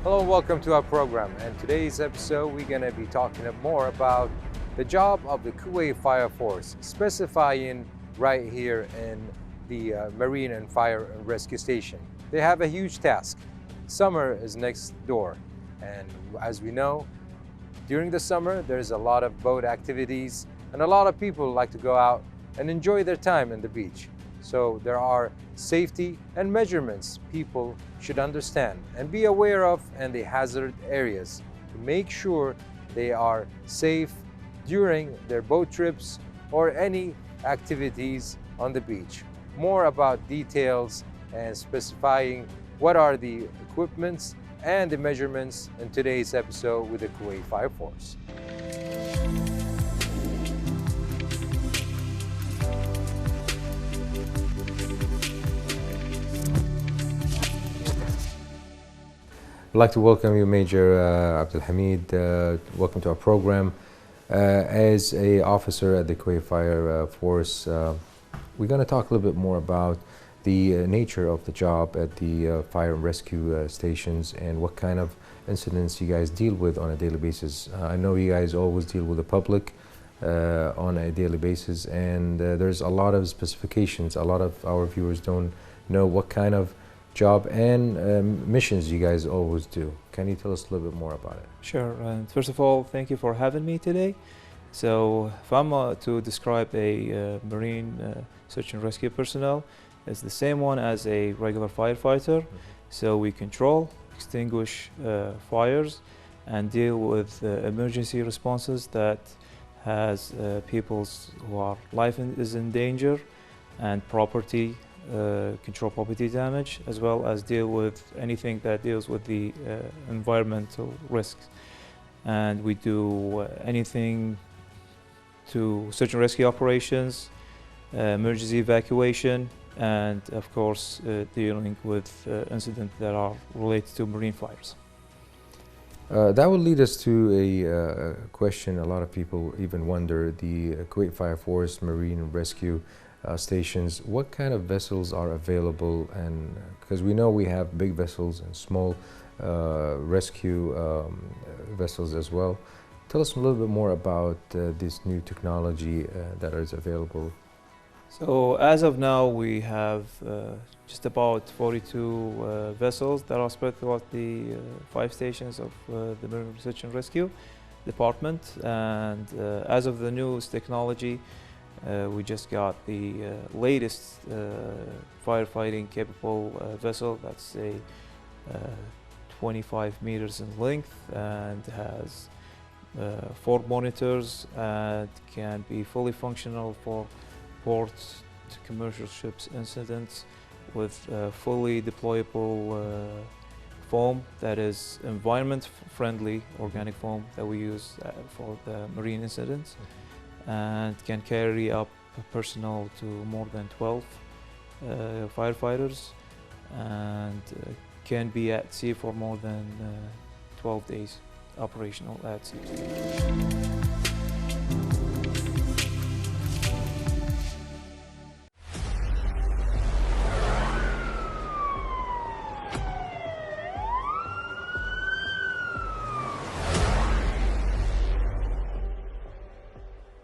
Hello and welcome to our program. And today's episode, we're going to be talking more about the job of the Kuwait Fire Force, specifying right here in the Marine and Fire and Rescue Station. They have a huge task. Summer is next door. And as we know, during the summer, there's a lot of boat activities and a lot of people like to go out and enjoy their time in the beach. So there are safety and measurements people should understand and be aware of in the hazard areas to make sure they are safe during their boat trips or any activities on the beach. More about details and specifying what are the equipments and the measurements in today's episode with the Kuwait Fire Force. I'd like to welcome you, Major Abdul Hamid. Welcome to our program. As an officer at the Kuwait Fire Force, we're going to talk a little bit more about the nature of the job at the fire and rescue stations and what kind of incidents you guys deal with on a daily basis. I know you guys always deal with the public on a daily basis, and there's a lot of specifications. A lot of our viewers don't know what kind of job and missions you guys always do. Can you tell us a little bit more about it? Sure. First of all, thank you for having me today. So if I'm to describe a Marine search and rescue personnel, it's the same one as a regular firefighter. So we control, extinguish fires and deal with emergency responses that has people's who are life is in danger and property, control property damage, as well as deal with anything that deals with the environmental risks. And we do anything to search and rescue operations, emergency evacuation, and of course dealing with incidents that are related to marine fires. That will lead us to a question a lot of people even wonder. The Kuwait Fire Force Marine Rescue stations, what kind of vessels are available? And because we know we have big vessels and small rescue vessels as well. Tell us a little bit more about this new technology that is available. So as of now, we have just about 42 vessels that are spread throughout the 5 stations of the Marine Research and Rescue Department. And as of the newest technology, we just got the latest firefighting capable vessel that's a 25 meters in length and has 4 monitors and can be fully functional for ports to commercial ships incidents with fully deployable foam that is environment friendly organic foam that we use for the marine incidents, and can carry up personnel to more than 12 firefighters, and can be at sea for more than 12 days operational at sea.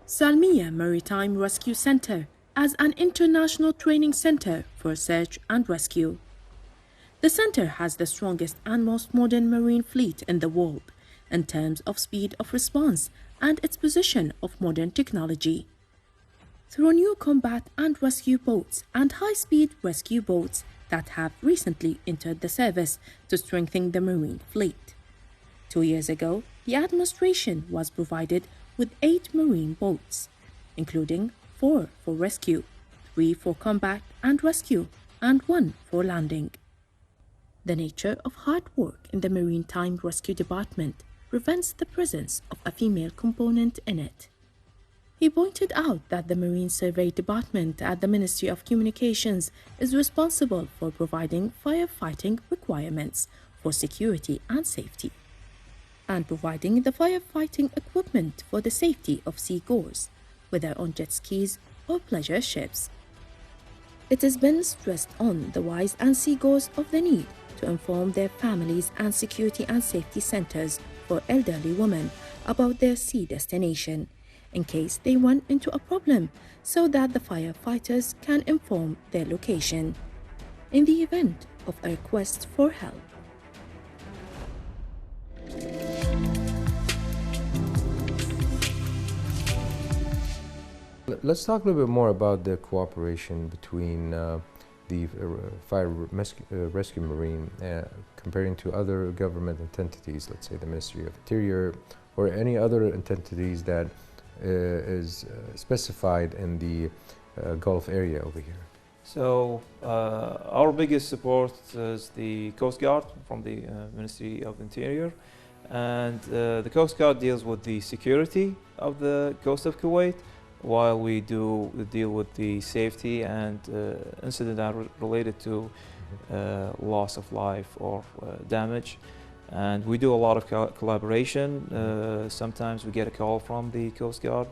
Salmiya Maritime Rescue Center as an international training center for search and rescue. The center has the strongest and most modern marine fleet in the world in terms of speed of response and its position of modern technology. Through new combat and rescue boats and high-speed rescue boats that have recently entered the service to strengthen the marine fleet. 2 years ago, the administration was provided with 8 marine boats, including 4 for rescue, 3 for combat and rescue, and 1 for landing. The nature of hard work in the Maritime Rescue Department prevents the presence of a female component in it. He pointed out that the Marine Survey Department at the Ministry of Communications is responsible for providing firefighting requirements for security and safety, and providing the firefighting equipment for the safety of seagoers, whether on jet skis or pleasure ships. It has been stressed on the wise and seagoers of the need to inform their families and security and safety centers for elderly women about their sea destination in case they run into a problem, so that the firefighters can inform their location in the event of a request for help. Let's talk a little bit more about the cooperation between the rescue marine comparing to other government entities, let's say the Ministry of Interior or any other entities that is specified in the Gulf area over here. So our biggest support is the Coast Guard from the Ministry of Interior, and the Coast Guard deals with the security of the coast of Kuwait, while we do deal with the safety and incidents that are related to loss of life or damage. And we do a lot of collaboration. Sometimes we get a call from the Coast Guard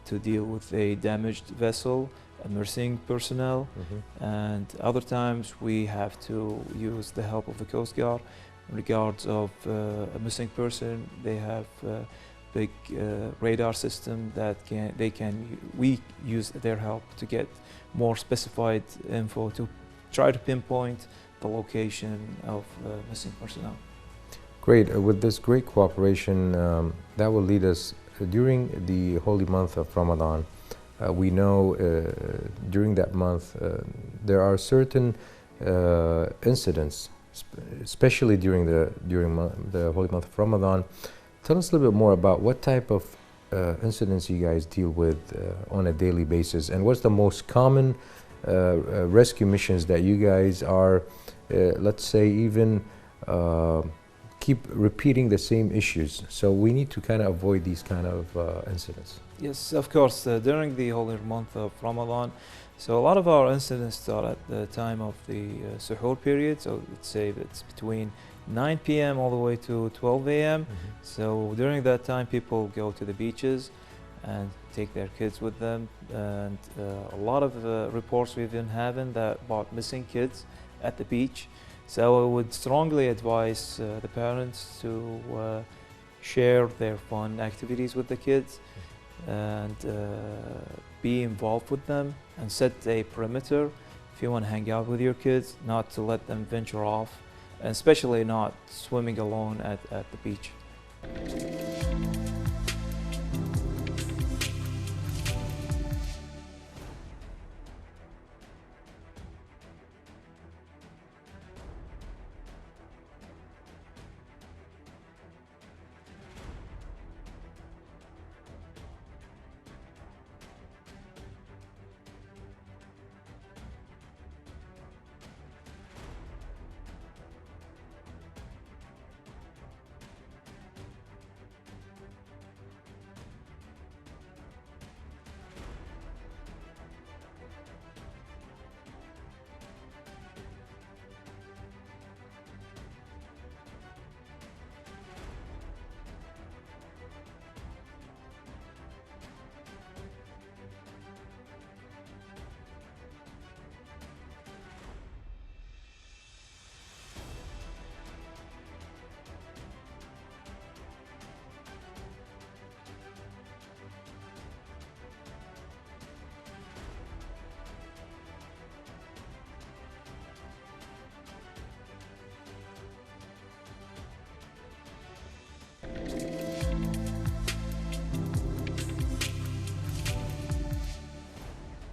to deal with a damaged vessel, a missing personnel, and other times we have to use the help of the Coast Guard in regards of a missing person. They have big radar system that we use their help to get more specified info to try to pinpoint the location of missing personnel. Great. With this great cooperation, that will lead us during the holy month of Ramadan. We know during that month there are certain incidents, especially during the holy month of Ramadan. Tell us a little bit more about what type of incidents you guys deal with on a daily basis, and what's the most common rescue missions that you guys are, let's say, even keep repeating the same issues. So we need to kind of avoid these kind of incidents. Yes, of course. During the holy month of Ramadan, so a lot of our incidents start at the time of the suhoor period. So let's say it's between 9 p.m. all the way to 12 a.m. So during that time, people go to the beaches and take their kids with them. And a lot of reports we've been having about missing kids at the beach. So I would strongly advise the parents to share their fun activities with the kids and be involved with them, and set a perimeter if you want to hang out with your kids, not to let them venture off, and especially not swimming alone at the beach.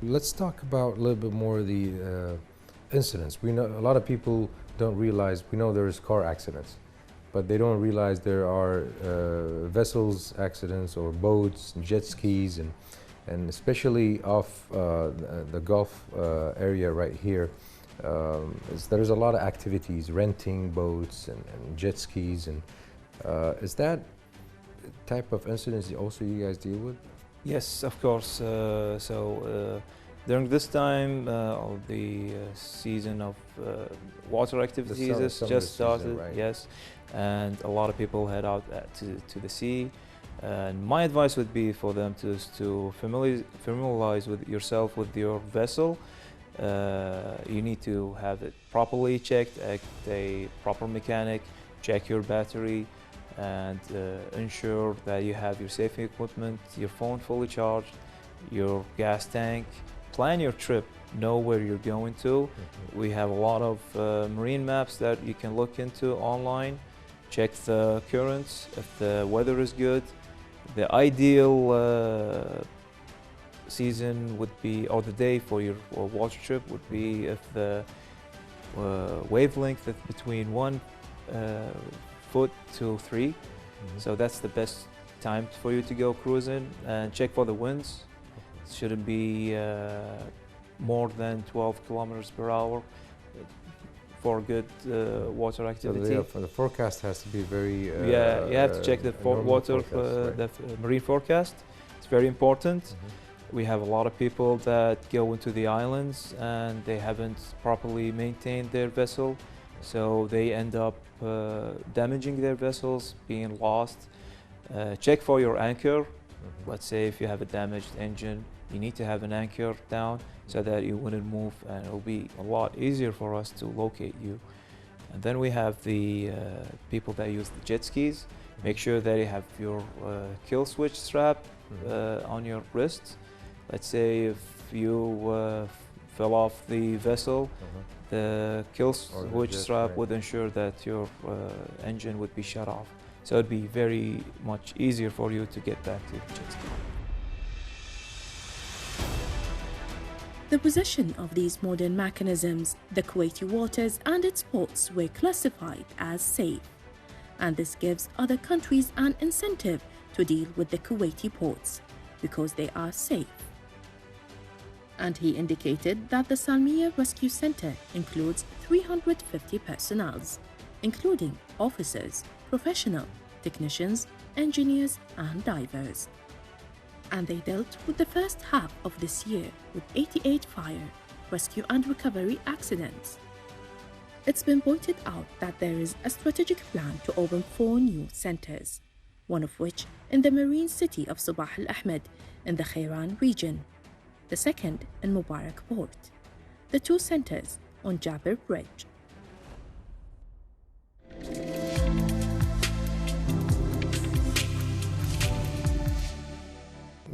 Let's talk about a little bit more of the incidents. We know a lot of people don't realize, we know there's car accidents, but they don't realize there are vessels accidents or boats, jet skis, and especially off the Gulf area right here. There's a lot of activities, renting boats and jet skis, and is that type of incidents also you guys deal with? Yes, of course. During this time, the season of water activities has just started. Season, right? Yes, and a lot of people head out to the sea. And my advice would be for them to familiarize with yourself with your vessel, You need to have it properly checked at a proper mechanic, check your battery, and ensure that you have your safety equipment, your phone fully charged, your gas tank. Plan your trip, know where you're going to. We have a lot of marine maps that you can look into online. Check the currents, if the weather is good. The ideal season would be, or the day for your water trip would be if the wavelength is between 1 foot to 3. So that's the best time for you to go cruising, and check for the winds. It shouldn't be more than 12 kilometers per hour for good water activity. So the forecast has to be very yeah, you have to check the water, the marine forecast. It's very important. We have a lot of people that go into the islands and they haven't properly maintained their vessel, so they end up damaging their vessels, being lost. Check for your anchor. Let's say if you have a damaged engine, you need to have an anchor down so that you wouldn't move, and it'll be a lot easier for us to locate you. And then we have the people that use the jet skis. Make sure that you have your kill switch strap on your wrist. Let's say if you fell off the vessel, the kill switch strap would ensure that your engine would be shut off. So it'd be very much easier for you to get back to the jet ski. The possession of these modern mechanisms, the Kuwaiti waters and its ports were classified as safe. And this gives other countries an incentive to deal with the Kuwaiti ports because they are safe. And he indicated that the Salmiya Rescue Center includes 350 personnel, including officers, professional, technicians, engineers and divers. And they dealt with the first half of this year with 88 fire, rescue and recovery accidents. It's been pointed out that there is a strategic plan to open 4 new centers, one of which in the marine city of Sabah Al Ahmed in the Khairan region, the second in Mubarak Port, the 2 centers on Jabir Bridge.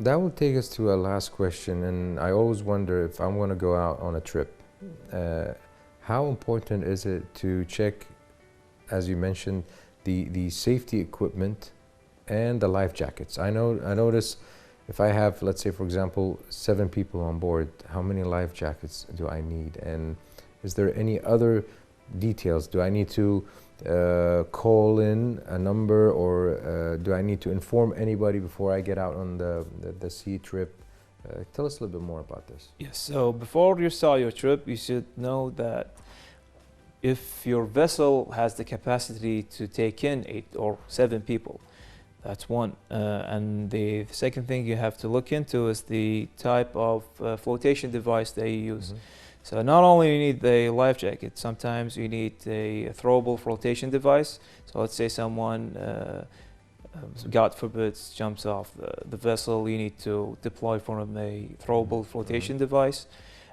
That will take us to our last question, and I always wonder if I'm going to go out on a trip, how important is it to check, as you mentioned, the safety equipment and the life jackets? I notice if I have, let's say for example, 7 people on board, how many life jackets do I need? And is there any other details? Do I need to call in a number, or do I need to inform anybody before I get out on the sea trip? Tell us a little bit more about this. Yes, so before you start your trip, you should know that if your vessel has the capacity to take in 8 or 7 people, that's one. And the second thing you have to look into is the type of flotation device they use. So not only you need the life jacket, sometimes you need a throwable flotation device. So let's say someone, God forbid, jumps off the vessel, you need to deploy for them a throwable flotation device.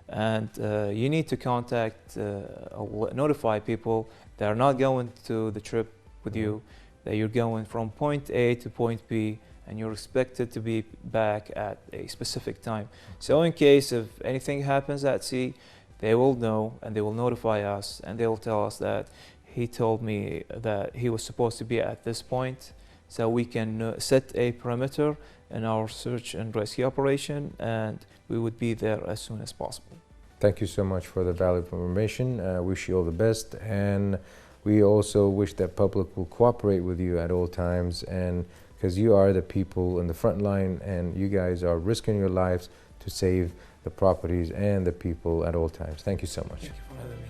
And you need to contact, notify people that are not going to the trip with you, that you're going from point A to point B, and you're expected to be back at a specific time. So in case if anything happens at sea, they will know and they will notify us, and they will tell us that he told me that he was supposed to be at this point, so we can set a perimeter in our search and rescue operation, and we would be there as soon as possible. Thank you so much for the valuable information. Wish you all the best, and we also wish that public will cooperate with you at all times, and because you are the people in the front line, and you guys are risking your lives to save the properties and the people at all times. Thank you so much. Thank you for having me.